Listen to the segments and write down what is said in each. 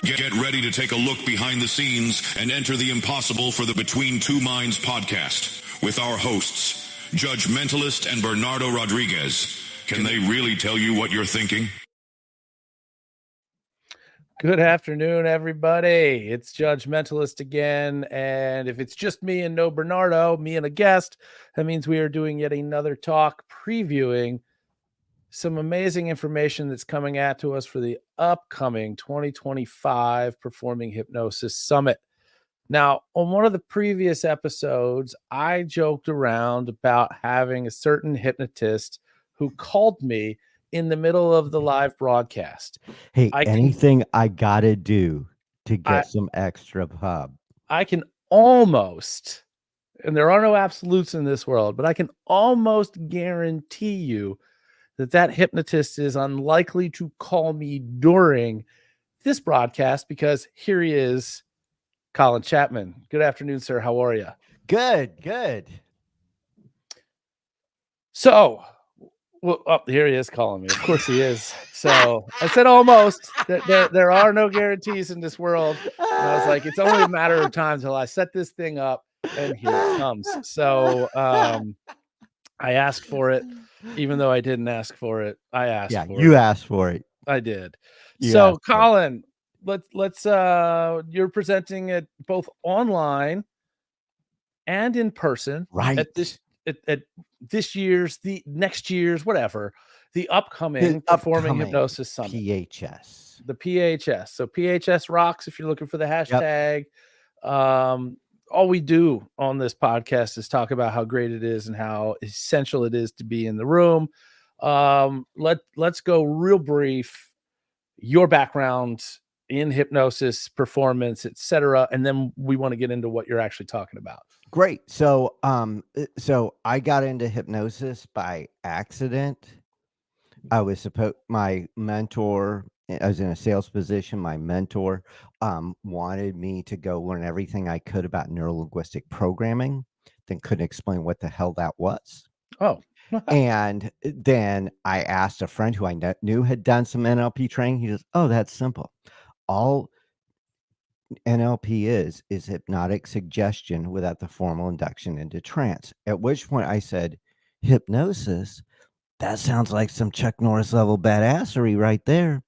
Get ready to take a look behind the scenes and enter the impossible for the Between Two Minds podcast with our hosts, Judge Mentalist and Bernardo Rodriguez. Can they really tell you what you're thinking? Good afternoon, everybody. It's Judge Mentalist again. And if it's just me and no Bernardo, me and a guest, that means we are doing yet another talk previewing some amazing information that's coming at to us for the upcoming 2025 Performing Hypnosis Summit. Now, on one of the previous episodes, I joked around about having a certain hypnotist who called me in the middle of the live broadcast. Hey, anything I gotta do to get some extra pub. I can almost, and there are no absolutes in this world, but I can almost guarantee you that hypnotist is unlikely to call me during this broadcast, because here he is, Colin Chapman. Good afternoon, sir. How are you? Good. So, here he is calling me. Of course he is. So I said almost. There are no guarantees in this world. And I was like, it's only a matter of time till I set this thing up, and here it comes. So I asked for it, even though I didn't ask for it. I asked for it. You asked for it. I did. So Colin, let's you're presenting it both online and in person, right? At this year's, the next year's, whatever, the upcoming Performing Hypnosis Summit. PHS. The PHS. So PHS rocks if you're looking for the hashtag. Yep. All we do on this podcast is talk about how great it is and how essential it is to be in the room. Let's go real brief. Your background in hypnosis, performance, etc., and then we want to get into what you're actually talking about. Great. So I got into hypnosis by accident. I was my mentor, I was in a sales position. My mentor wanted me to go learn everything I could about neuro-linguistic programming, then couldn't explain what the hell that was. Oh. And then I asked a friend who I knew had done some NLP training. He goes, "Oh, that's simple. All NLP is hypnotic suggestion without the formal induction into trance." At which point I said, "Hypnosis? That sounds like some Chuck Norris level badassery right there."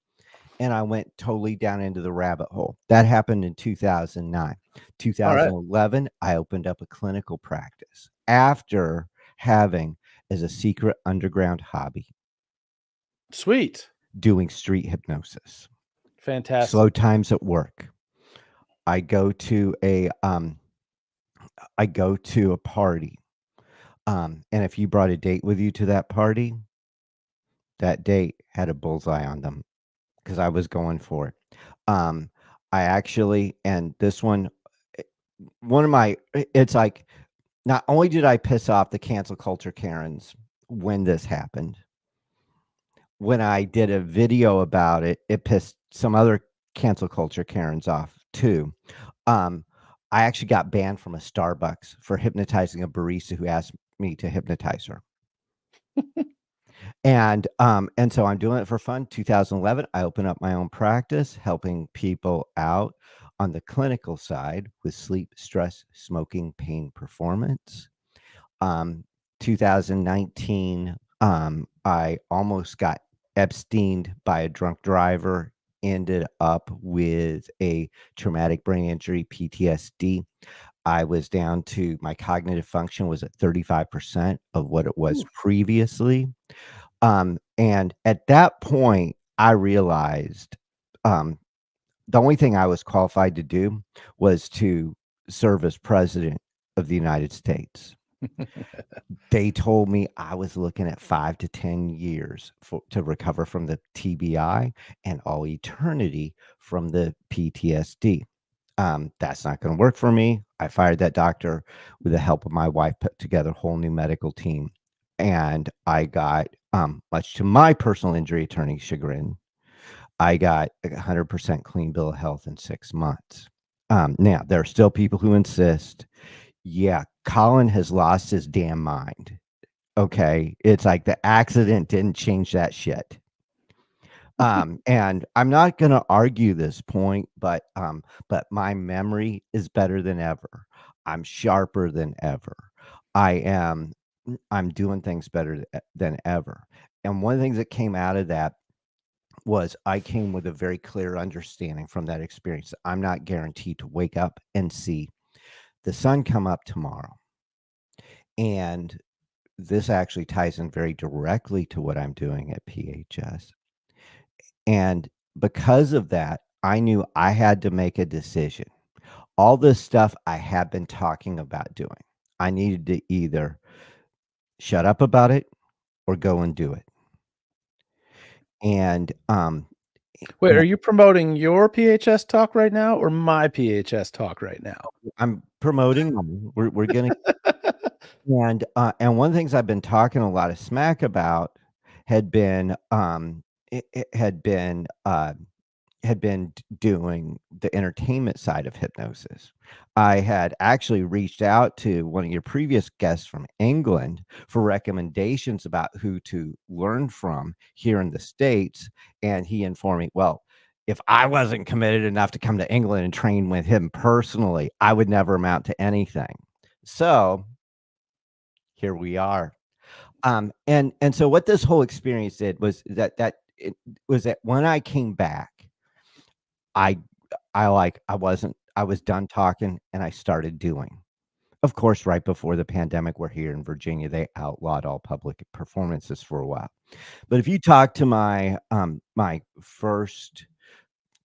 And I went totally down into the rabbit hole. That happened in 2009. 2011, I opened up a clinical practice after having as a secret underground hobby. Sweet. Doing street hypnosis. Fantastic. Slow times at work. I go to a party. And if you brought a date with you to that party, that date had a bullseye on them because I was going for it. I actually, and this one of my, it's like, not only did I piss off the cancel culture Karens when this happened, when I did a video about it, it pissed some other cancel culture Karens off too. I actually got banned from a Starbucks for hypnotizing a barista who asked me to hypnotize her. And so I'm doing it for fun. 2011, I opened up my own practice, helping people out on the clinical side with sleep, stress, smoking, pain, performance. 2019, I almost got Epsteined by a drunk driver, ended up with a traumatic brain injury, PTSD. I was down to, my cognitive function was at 35% of what it was previously. And at that point, I realized the only thing I was qualified to do was to serve as president of the United States. They told me I was looking at 5 to 10 years to recover from the TBI and all eternity from the PTSD. That's not going to work for me. I fired that doctor with the help of my wife, put together a whole new medical team. And I got, much to my personal injury attorney's chagrin, I got a 100% clean bill of health in 6 months. Now, there are still people who insist, yeah, Colin has lost his damn mind. Okay, it's like the accident didn't change that shit. And I'm not going to argue this point, but my memory is better than ever. I'm sharper than ever. I am. I'm doing things better than ever. And one of the things that came out of that was I came with a very clear understanding from that experience. I'm not guaranteed to wake up and see the sun come up tomorrow. And this actually ties in very directly to what I'm doing at PHS. And because of that, I knew I had to make a decision. All this stuff I have been talking about doing, I needed to either shut up about it or go and do it. And Wait, are you promoting your PHS talk right now or my PHS talk right now? I'm promoting them. We're gonna and one of the things I've been talking a lot of smack about had been it had been doing the entertainment side of hypnosis. I had actually reached out to one of your previous guests from England for recommendations about who to learn from here in the States. And he informed me, well, if I wasn't committed enough to come to England and train with him personally, I would never amount to anything. So here we are. And so what this whole experience did was that it was that when I came back, I I was done talking and I started doing. Of course, right before the pandemic, we're here in Virginia, they outlawed all public performances for a while. But if you talk to my first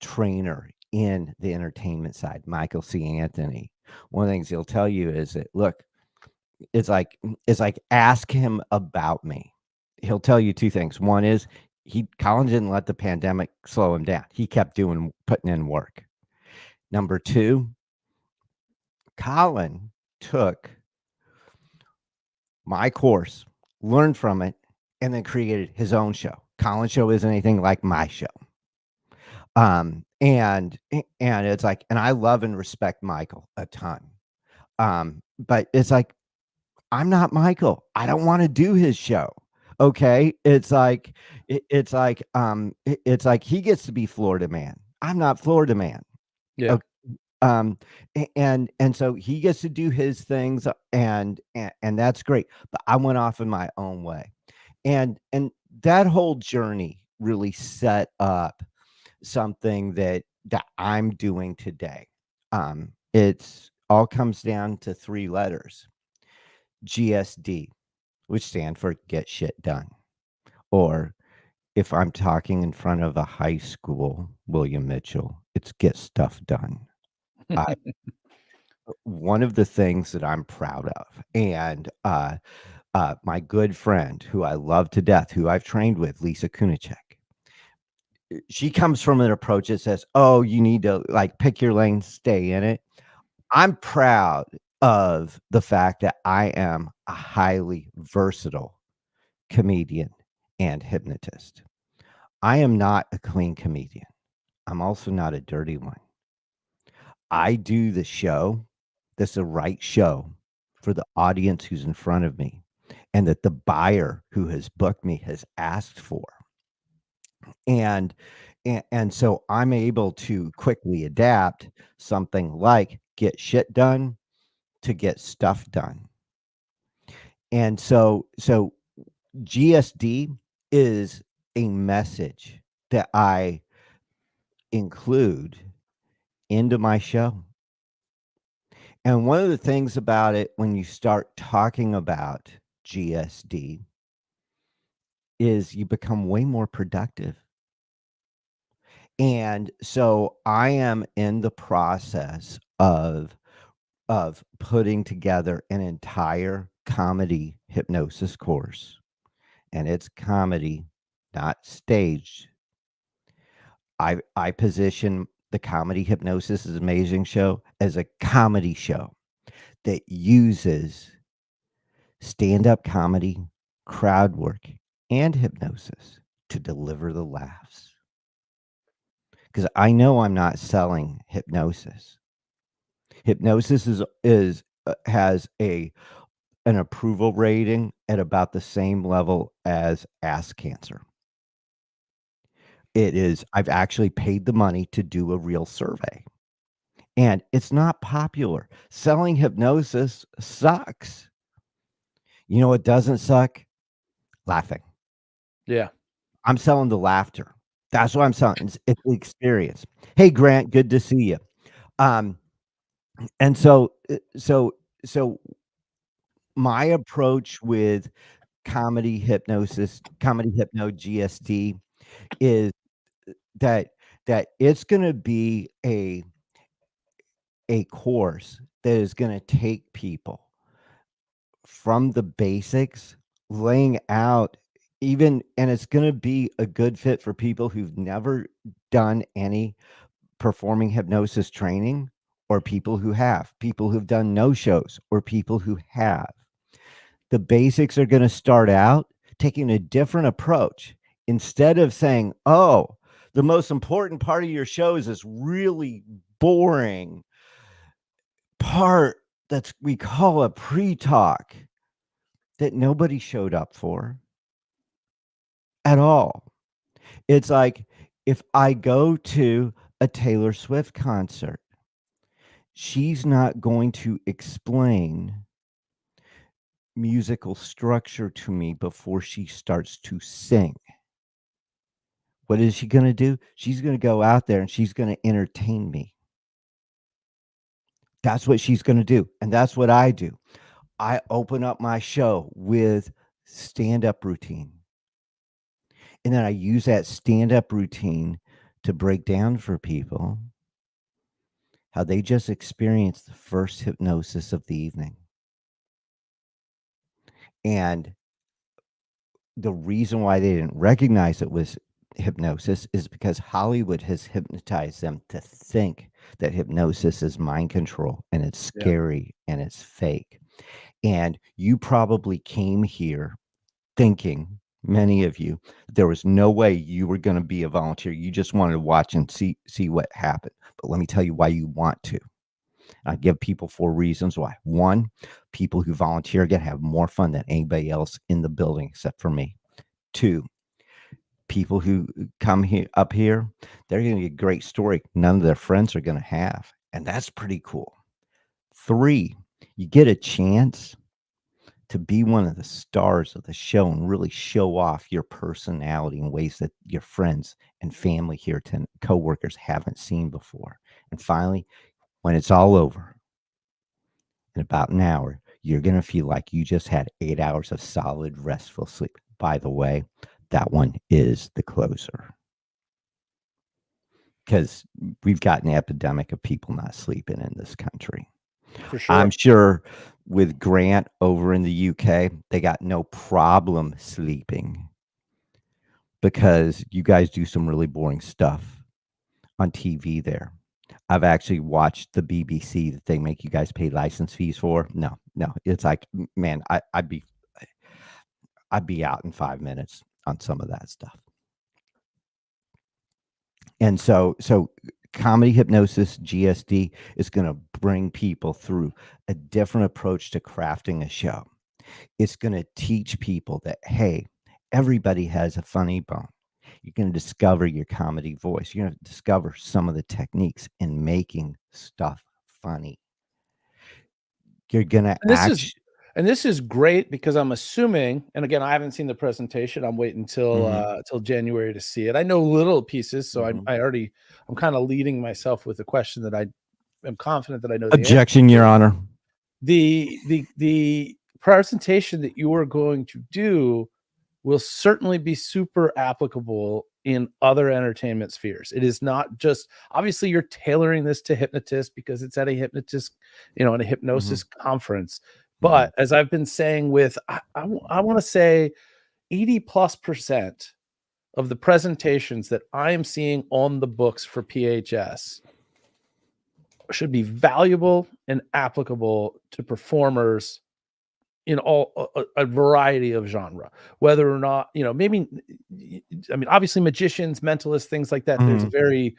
trainer in the entertainment side, Michael C. Anthony, one of the things he'll tell you is that, look, it's like ask him about me. He'll tell you two things. One is Colin didn't let the pandemic slow him down. He kept putting in work. Number two, Colin took my course, learned from it, and then created his own show. Colin's show isn't anything like my show. And it's like, and I love and respect Michael a ton. But it's like, I'm not Michael. I don't want to do his show. Okay. It's like he gets to be Florida man. I'm not Florida man. Yeah. Okay. And so he gets to do his things and that's great. But I went off in my own way. And that whole journey really set up something that I'm doing today. It's all comes down to 3 letters. GSD, which stand for get shit done. Or if I'm talking in front of a high school, William Mitchell, it's get stuff done. One of the things that I'm proud of, and my good friend who I love to death, who I've trained with, Lisa Kunacek, she comes from an approach that says, oh, you need to like pick your lane, stay in it. I'm proud of the fact that I am a highly versatile comedian and hypnotist. I am not a clean comedian. I'm also not a dirty one. I do the show that's the right show for the audience who's in front of me and that the buyer who has booked me has asked for. And so I'm able to quickly adapt something like get shit done to get stuff done. And so GSD is a message that I include into my show. And one of the things about it when you start talking about GSD is you become way more productive. And so I am in the process of putting together an entire comedy hypnosis course. And it's comedy, not staged. I position the Comedy Hypnosis is Amazing show as a comedy show that uses stand-up comedy, crowd work, and hypnosis to deliver the laughs. Because I know I'm not selling hypnosis. Hypnosis has an approval rating at about the same level as ass cancer. It is. I've actually paid the money to do a real survey, and it's not popular. Selling hypnosis sucks. You know what doesn't suck? Laughing. Yeah. I'm selling the laughter. That's what I'm selling. It's the experience. Hey, Grant, good to see you. Um, and so my approach with comedy hypno GST is that it's gonna be a course that is gonna take people from the basics, laying out even, and it's gonna be a good fit for people who've never done any performing hypnosis training, or people who've done no shows, or people who have. The basics are gonna start out taking a different approach. Instead of saying, "Oh, the most important part of your show is this really boring part that's we call a pre-talk that nobody showed up for at all." It's like if I go to a Taylor Swift concert, she's not going to explain musical structure to me before she starts to sing. What is she gonna do? She's gonna go out there and she's gonna entertain me. That's what she's gonna do, and that's what I do. I open up my show with stand-up routine, and then I use that stand-up routine to break down for people how they just experienced the first hypnosis of the evening. And the reason why they didn't recognize it was hypnosis is because Hollywood has hypnotized them to think that hypnosis is mind control, and it's Yeah. scary and it's fake. And you probably came here thinking, many of you, there was no way you were going to be a volunteer. You just wanted to watch and see what happened. But let me tell you why you want to. I give people 4 reasons why. 1, people who volunteer get have more fun than anybody else in the building except for me. 2, people who come here up here, they're going to get a great story none of their friends are going to have, and that's pretty cool. 3, you get a chance to be one of the stars of the show and really show off your personality in ways that your friends and family here, coworkers haven't seen before. And finally, when it's all over, in about an hour, you're going to feel like you just had 8 hours of solid, restful sleep. By the way, that one is the closer. Because we've got an epidemic of people not sleeping in this country. For sure. I'm sure with Grant over in the UK, they got no problem sleeping because you guys do some really boring stuff on TV there. I've actually watched the BBC that they make you guys pay license fees for. No, it's like, man, I'd be out in 5 minutes on some of that stuff. And so comedy hypnosis GSD is going to bring people through a different approach to crafting a show. It's going to teach people that, hey, everybody has a funny bone. You're going to discover your comedy voice. You're going to discover some of the techniques in making stuff funny. You're going to And this is great because I'm assuming, and again, I haven't seen the presentation. I'm waiting till January to see it. I know little pieces, so I'm kind of leading myself with a question that I am confident that I know the Objection, answer. Your Honor. The presentation that you are going to do will certainly be super applicable in other entertainment spheres. It is not just, obviously you're tailoring this to hypnotists because it's at a hypnotist, in a hypnosis conference. But as I've been saying with, I want to say 80+% of the presentations that I am seeing on the books for PHS should be valuable and applicable to performers in a variety of genre, whether or not, maybe, I mean, obviously magicians, mentalists, things like that. There's a very,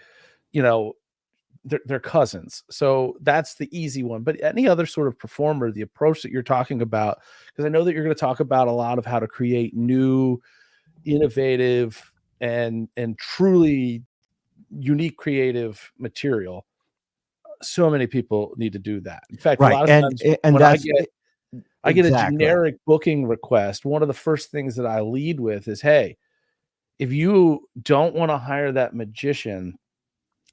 they're cousins. So that's the easy one. But any other sort of performer, the approach that you're talking about, because I know that you're going to talk about a lot of how to create new, innovative, and truly unique creative material, so many people need to do that. In fact, a lot of times and when that's I get a exactly. generic booking request, one of the first things that I lead with is, hey, if you don't want to hire that magician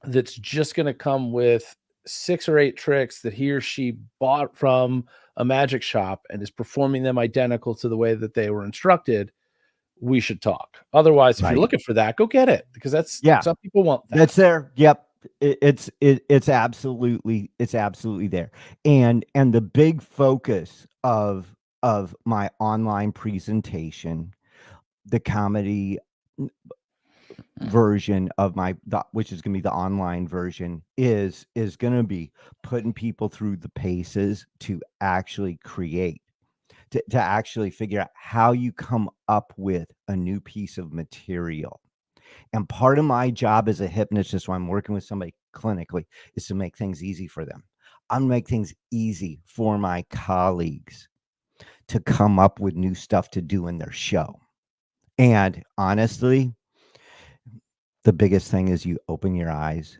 that's just going to come with 6 or 8 tricks that he or she bought from a magic shop and is performing them identical to the way that they were instructed, we should talk. Otherwise, if you're Right. looking for that, go get it, because that's Yeah. some people want that. That's there. Yep. It's absolutely there. And the big focus of my online presentation, the comedy version of which is going to be the online version, is going to be putting people through the paces to actually create, to actually figure out how you come up with a new piece of material. And part of my job as a hypnotist when I'm working with somebody clinically is to make things easy for them. I'm gonna make things easy for my colleagues to come up with new stuff to do in their show. And honestly, the biggest thing is you open your eyes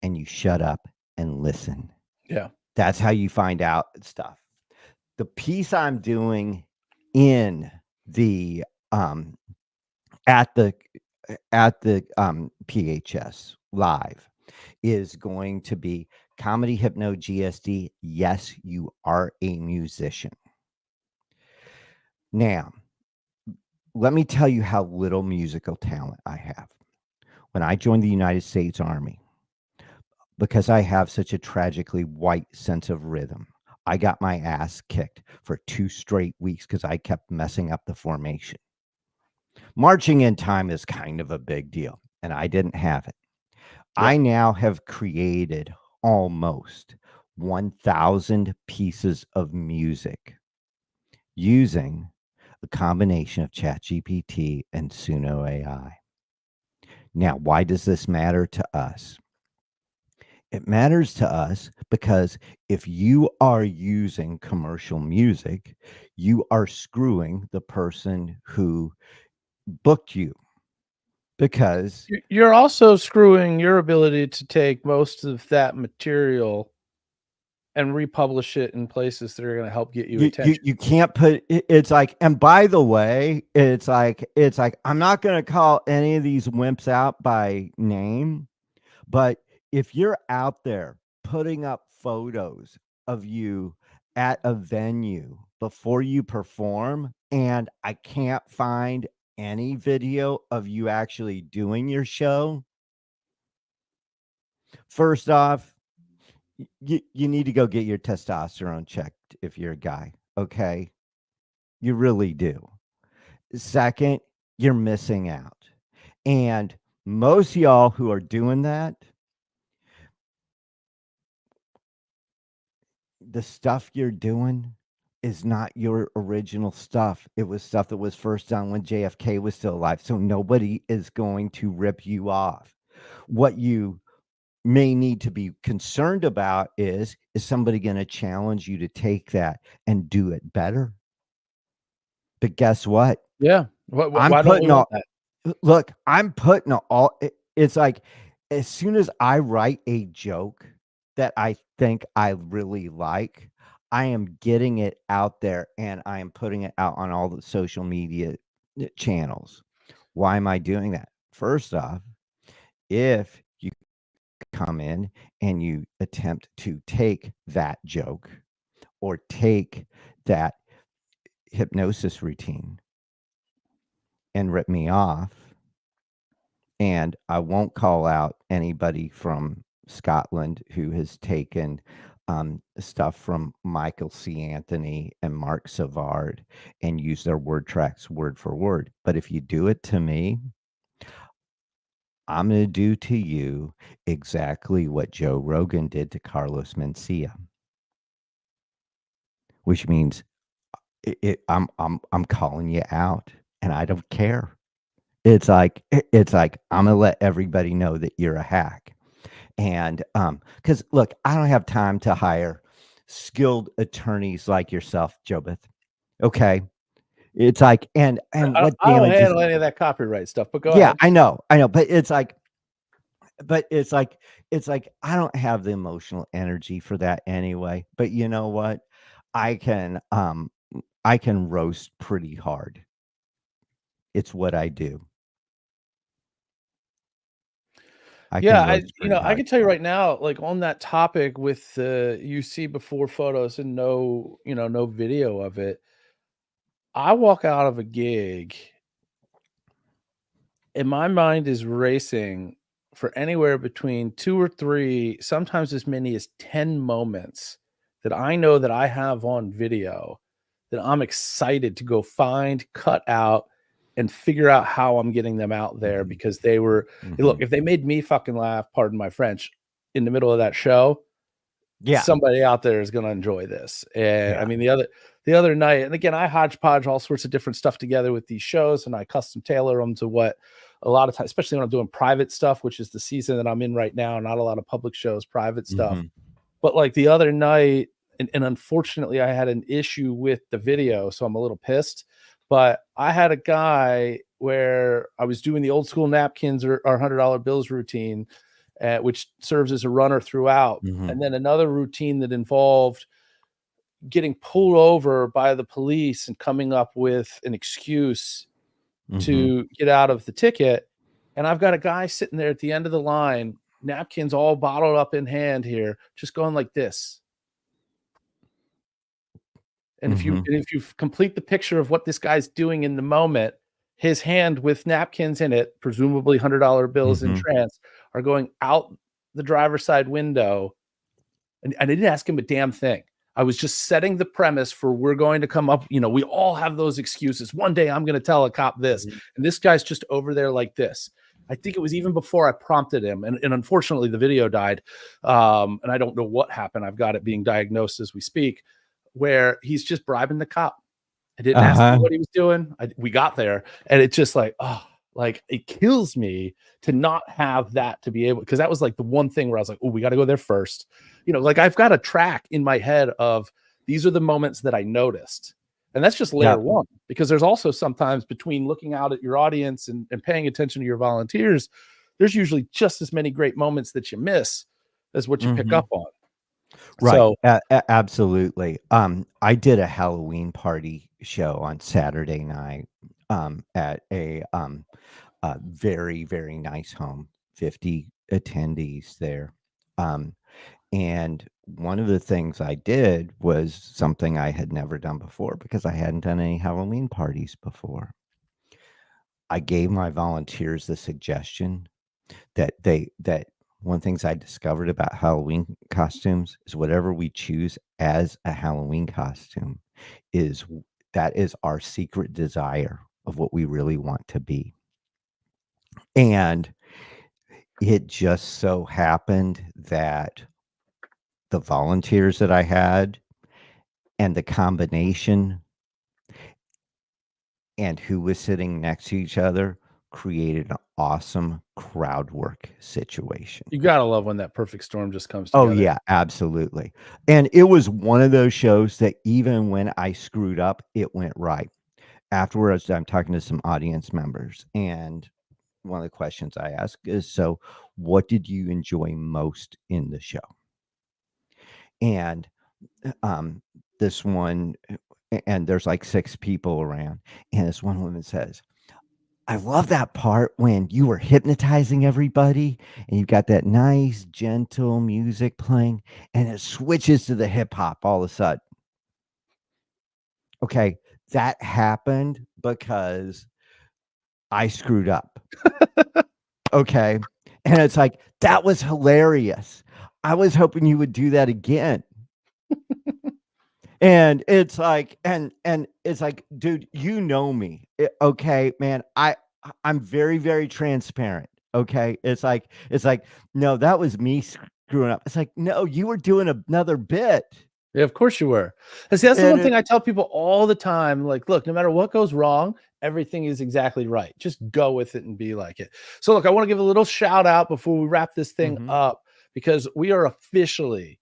and you shut up and listen. Yeah. That's how you find out stuff. The piece I'm doing in the at the PHS live is going to be comedy hypno GSD. Yes, you are a musician. Now, let me tell you how little musical talent I have. When I joined the United States Army, because I have such a tragically white sense of rhythm, I got my ass kicked for 2 straight weeks because I kept messing up the formation. Marching in time is kind of a big deal, and I didn't have it. I now have created almost 1,000 pieces of music using a combination of ChatGPT and Suno AI. Now, why does this matter to us? It matters to us because if you are using commercial music, you are screwing the person who booked you, because You're also screwing your ability to take most of that material and republish it in places that are going to help get you attention. you can't put it's like, and by the way, it's like I'm not going to call any of these wimps out by name, but if you're out there putting up photos of you at a venue before you perform, and I can't find any video of you actually doing your show, first off, you need to go get your testosterone checked if you're a guy, okay? You really do. Second, you're missing out. And most of y'all who are doing that, the stuff you're doing is not your original stuff. It was stuff that was first done when JFK was still alive. So nobody is going to rip you off. What you may need to be concerned about is somebody going to challenge you to take that and do it better? But guess what? Yeah. Why don't we want that? Look, I'm putting all it's like, as soon as I write a joke that I think I really like, I am getting it out there and I am putting it out on all the social media channels. Why am I doing that? First off, if you come in and you attempt to take that joke or take that hypnosis routine and rip me off, and I won't call out anybody from Scotland who has taken stuff from Michael C. Anthony and Mark Savard and used their word tracks word for word. But if you do it to me, I'm going to do to you exactly what Joe Rogan did to Carlos Mencia, which means I'm calling you out, and I don't care. It's like I'm gonna let everybody know that you're a hack. And because look, I don't have time to hire skilled attorneys like yourself, Jobeth. Okay. It's like, and what I don't damages? handle any of that copyright stuff, but go Yeah, ahead. I know, but it's like I don't have the emotional energy for that anyway. But you know what? I can I can roast pretty hard. It's what I do. I Yeah, can roast pretty I hard. can tell you right now, like on that topic with the you see before photos and no, no video of it. I walk out of a gig and my mind is racing for anywhere between 2 or 3, sometimes as many as 10 moments that I know that I have on video that I'm excited to go find, cut out, and figure out how I'm getting them out there Mhm, because they were look, mhm. if they made me fucking laugh, pardon my French, in the middle of that show, Yeah, somebody out there is gonna enjoy this. And I yeah. mean, the other night, and again, I hodgepodge all sorts of different stuff together with these shows, and I custom tailor them to what a lot of times, especially when I'm doing private stuff, which is the season that I'm in right now, not a lot of public shows, private stuff. Mhm, But like the other night, and unfortunately, I had an issue with the video, so I'm a little pissed. But I had a guy where I was doing the old school napkins or $100 bills routine, which serves as a runner throughout. mhm, And then another routine that involved getting pulled over by the police and coming up with an excuse mhm, to get out of the ticket. And I've got a guy sitting there at the end of the line, napkins all bottled up in hand here, just going like this. And if you mhm, and if you complete the picture of what this guy's doing in the moment, his hand with napkins in it, presumably $100 bills in mhm, trance, are going out the driver's side window. And I didn't ask him a damn thing. I was just setting the premise for we're going to come up, we all have those excuses. One day I'm going to tell a cop this, mhm. and this guy's just over there like this. I think it was even before I prompted him, and unfortunately the video died, and I don't know what happened. I've got it being diagnosed as we speak, where he's just bribing the cop. I didn't ask him Uh-huh. what he was doing. We got there, and it's just like, oh, like it kills me to not have that to be able, because that was like the one thing where I was like, oh, we got to go there first. Like I've got a track in my head of these are the moments that I noticed. And that's just layer Yep. one, because there's also sometimes between looking out at your audience and paying attention to your volunteers, there's usually just as many great moments that you miss as what you pick Mhm. up on. Right. So Absolutely. I did a Halloween party show on Saturday night, at a very, very nice home, 50 attendees there. Um, and one of the things I did was something I had never done before because I hadn't done any Halloween parties before. I gave my volunteers the suggestion that one of the things I discovered about Halloween costumes is whatever we choose as a Halloween costume that is our secret desire of what we really want to be. And it just so happened that the volunteers that I had and the combination and who was sitting next to each other created an awesome crowd work situation. you gotta love when that perfect storm just comes Oh, together. yeah, absolutely. And it was one of those shows that even when I screwed up, it went right. Afterwards, I'm talking to some audience members, and one of the questions I ask is, "So, what did you enjoy most in the show?" And, um, this one and there's, like, 6 people around, and this one woman says, "I love that part when you were hypnotizing everybody and you've got that nice, gentle music playing, and it switches to the hip hop all of a sudden." Okay, that happened because I screwed up. Okay. And it's like, that was hilarious. I was hoping you would do that again. And it's like, and it's like, dude, you know me. Okay, man. I'm very, very transparent. Okay. It's like, no, that was me screwing up. It's like, no, you were doing another bit. Yeah, of course you were. And see, that's the And one thing I tell people all the time. Like, look, no matter what goes wrong, everything is exactly right. Just go with it and be like it. So, look, I want to give a little shout out before we wrap this thing Mhm. up, because we are officially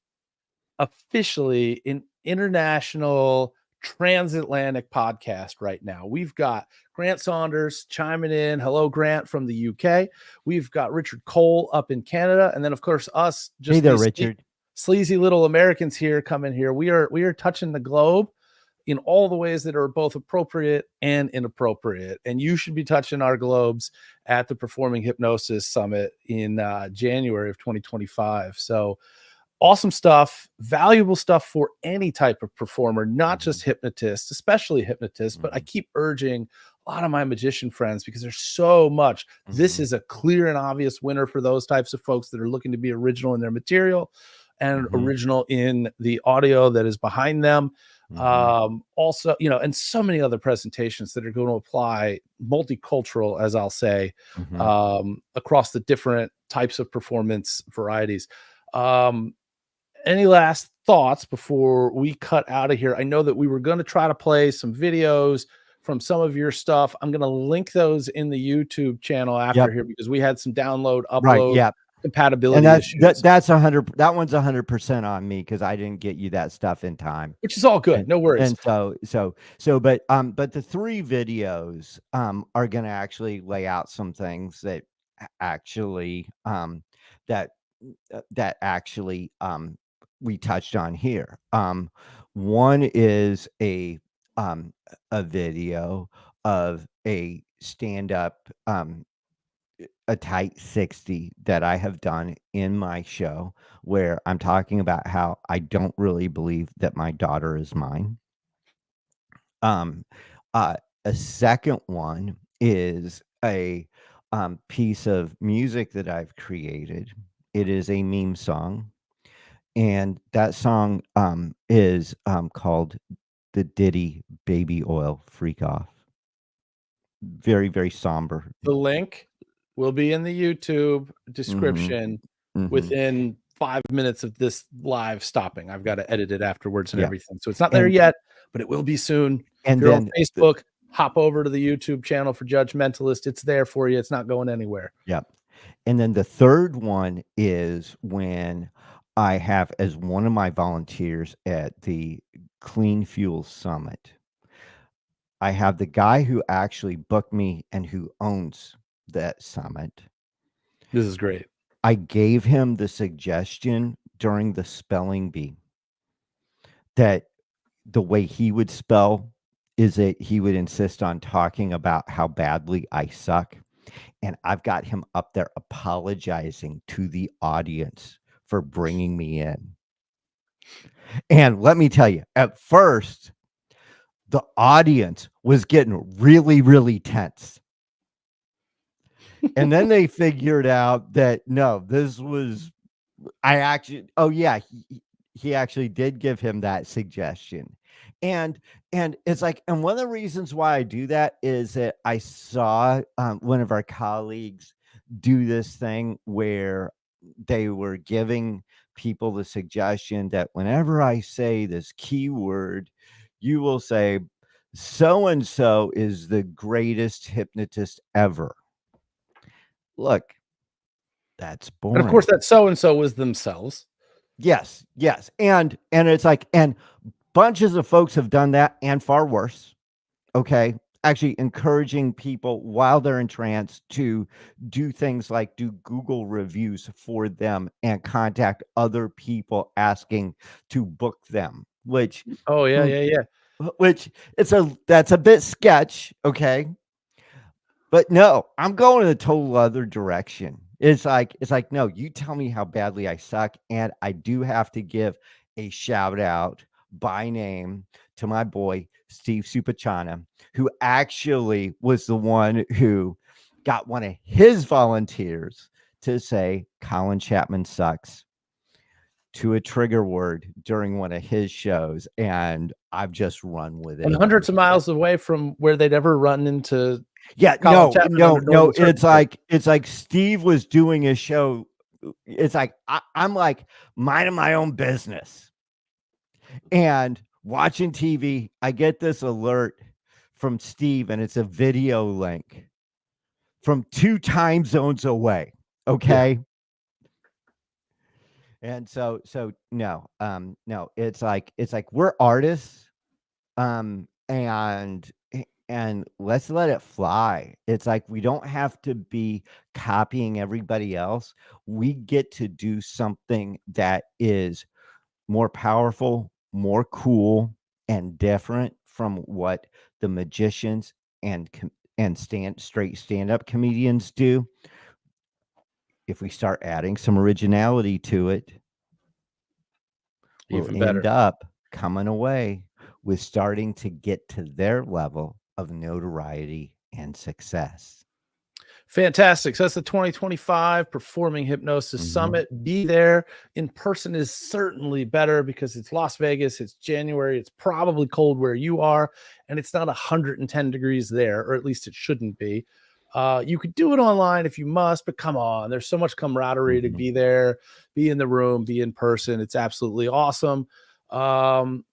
in international transatlantic podcast right now. We've got Grant Saunders chiming in. Hello, Grant from the UK. We've got Richard Cole up in Canada. And then, of course, us, just hey there, these Richard. sleazy little Americans here coming here. We are touching the globe in all the ways that are both appropriate and inappropriate. And you should be touching our globes at the Performing Hypnosis Summit in January of 2025. So awesome stuff, valuable stuff for any type of performer, not just hypnotists, especially hypnotists. But I keep urging a lot of my magician friends, because there's so much. This is a clear and obvious winner for those types of folks that are looking to be original in their material and original in the audio that is behind them. Also, and so many other presentations that are going to apply multicultural, as I'll say, across the different types of performance varieties. Any last thoughts before we cut out of here? I know that we were going to try to play some videos from some of your stuff. I'm going to link those in the YouTube channel after here, because we had some download, upload compatibility issues. That's 100. That one's 100% on me, because I didn't get you that stuff in time, which is all good. No worries. And but the 3 videos are going to actually lay out some things that actually we touched on here. One is a video of a stand-up a tight 60 that I have done in my show, where I'm talking about how I don't really believe that my daughter is mine. A second one is a piece of music that I've created. It is a meme song, and that song is called the Diddy Baby Oil Freak Off. Very, very somber. The link will be in the YouTube description within 5 minutes of this live stopping. I've got to edit it afterwards and everything. So it's not there yet, but it will be soon. And if you're then on Facebook, hop over to the YouTube channel for Judge Mentalist. It's there for you. It's not going anywhere. Yep. And then the third one is when I have as one of my volunteers at the Clean Fuel Summit. I have the guy who actually booked me and who owns that summit. This is great. I gave him the suggestion during the spelling bee that the way he would spell is that he would insist on talking about how badly I suck. And I've got him up there apologizing to the audience for bringing me in. And let me tell you, at first, the audience was getting really, really tense. And then they figured out that, no, this was, he actually did give him that suggestion. And it's like, and one of the reasons why I do that is that I saw one of our colleagues do this thing where they were giving people the suggestion that whenever I say this keyword, you will say, so-and-so is the greatest hypnotist ever. Look, that's boring. And of course, that so-and-so was themselves. Yes. And it's like, and bunches of folks have done that and far worse. Okay. Actually encouraging people while they're in trance to do things like do Google reviews for them and contact other people asking to book them, which, which that's a bit sketch. Okay. But no, I'm going in a total other direction. It's like, no, you tell me how badly I suck. And I do have to give a shout out by name to my boy, Steve Supachana, who actually was the one who got one of his volunteers to say Colin Chapman sucks to a trigger word during one of his shows. And I've just run with it. And hundreds of miles away from where they'd ever run into. Yeah, no. It's like Steve was doing a show. It's like I'm like minding my own business and watching TV. I get this alert from Steve, and it's a video link from 2 time zones away. Okay. Yeah. And so no, it's like we're artists, And let's let it fly. It's like we don't have to be copying everybody else. We get to do something that is more powerful, more cool, and different from what the magicians and stand-up comedians do. If we start adding some originality to it, we'll Even better. end up coming away with starting to get to their level of notoriety and success. Fantastic. So that's the 2025 Performing Hypnosis Summit. Be there. In person is certainly better because it's Las Vegas. It's January. It's probably cold where you are, and it's not 110 degrees there, or at least it shouldn't be. You could do it online if you must, but come on. There's so much camaraderie to be there, be in the room, be in person. It's absolutely awesome.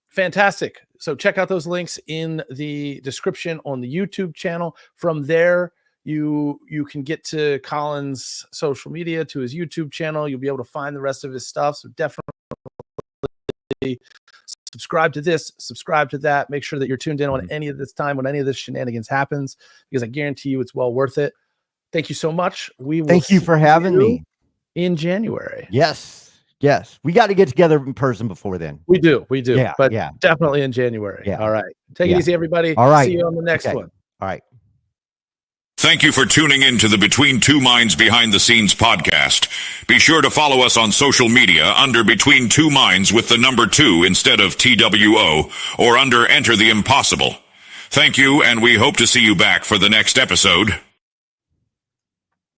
Fantastic. So check out those links in the description on the YouTube channel. From there, you can get to Colin's social media, to his YouTube channel. You'll be able to find the rest of his stuff. So definitely subscribe to this, subscribe to that. Make sure that you're tuned in on any of this time when any of this shenanigans happens, because I guarantee you it's well worth it. Thank you so much. We will Thank you for having me in January. Yes. We got to get together in person before then. We do. Yeah, But yeah. definitely in January. Yeah. All right. Take it easy, everybody. All right. See you on the next Okay. one. All right. Thank you for tuning in to the Between Two Minds Behind the Scenes podcast. Be sure to follow us on social media under Between Two Minds with the number 2 instead of TWO, or under Enter the Impossible. Thank you, and we hope to see you back for the next episode.